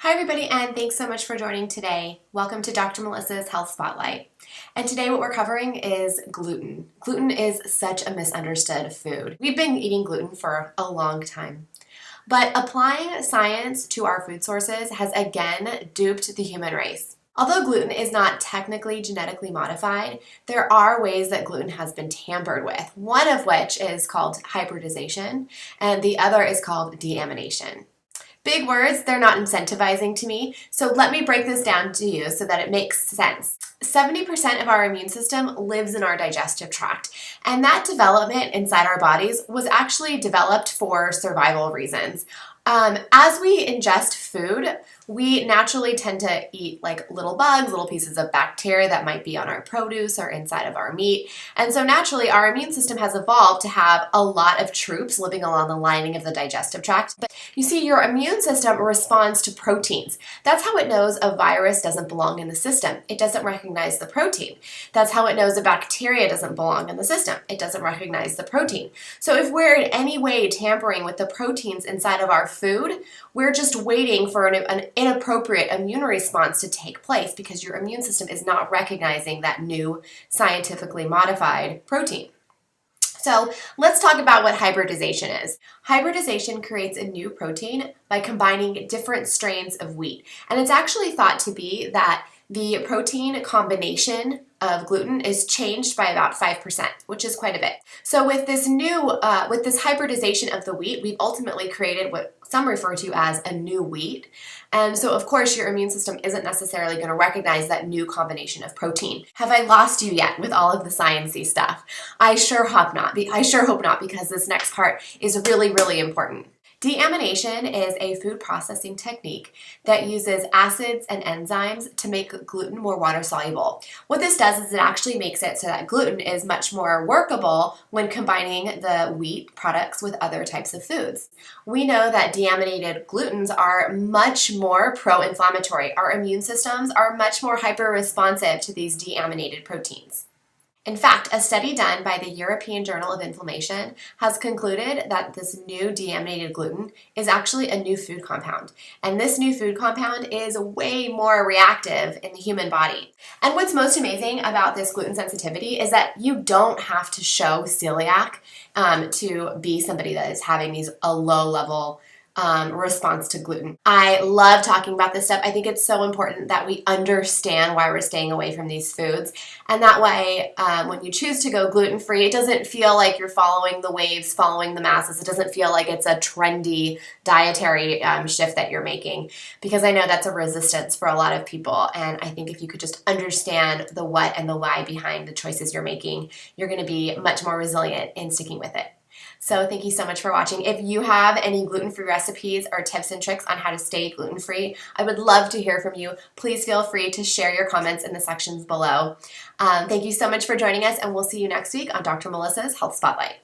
Hi everybody, and thanks so much for joining today. Welcome to Dr. Melissa's Health Spotlight. And today what we're covering is gluten. Gluten is such a misunderstood food. We've been eating gluten for a long time. But applying science to our food sources has again duped the human race. Although gluten is not technically genetically modified, there are ways that gluten has been tampered with, one of which is called hybridization, and the other is called deamination. Big words, they're not incentivizing to me, so let me break this down to you so that it makes sense. 70% of our immune system lives in our digestive tract, and that development inside our bodies was actually developed for survival reasons. As we ingest food, we naturally tend to eat like little bugs, little pieces of bacteria that might be on our produce or inside of our meat. And so naturally, our immune system has evolved to have a lot of troops living along the lining of the digestive tract. But you see, your immune system responds to proteins. That's how it knows a virus doesn't belong in the system. It doesn't recognize the protein. That's how it knows a bacteria doesn't belong in the system. It doesn't recognize the protein. So if we're in any way tampering with the proteins inside of our food, we're just waiting for an inappropriate immune response to take place because your immune system is not recognizing that new scientifically modified protein. So let's talk about what hybridization is. Hybridization creates a new protein by combining different strains of wheat. And it's actually thought to be that the protein combination of gluten is changed by about 5%, which is quite a bit. So with this hybridization of the wheat, we've ultimately created what some refer to as a new wheat. And so of course your immune system isn't necessarily going to recognize that new combination of protein. Have I lost you yet with all of the sciencey stuff? I sure hope not, because this next part is really, really important. Deamination is a food processing technique that uses acids and enzymes to make gluten more water soluble. What this does is it actually makes it so that gluten is much more workable when combining the wheat products with other types of foods. We know that deaminated glutens are much more pro-inflammatory. Our immune systems are much more hyper-responsive to these deaminated proteins. In fact, a study done by the European Journal of Inflammation has concluded that this new deaminated gluten is actually a new food compound. And this new food compound is way more reactive in the human body. And what's most amazing about this gluten sensitivity is that you don't have to show celiac to be somebody that is having a low level response to gluten. I love talking about this stuff. I think it's so important that we understand why we're staying away from these foods. And that way, when you choose to go gluten-free, it doesn't feel like you're following the waves, following the masses. It doesn't feel like it's a trendy dietary shift that you're making, because I know that's a resistance for a lot of people. And I think if you could just understand the what and the why behind the choices you're making, you're going to be much more resilient in sticking with it. So thank you so much for watching. If you have any gluten-free recipes or tips and tricks on how to stay gluten-free, I would love to hear from you. Please feel free to share your comments in the sections below. Thank you so much for joining us, and we'll see you next week on Dr. Melissa's Health Spotlight.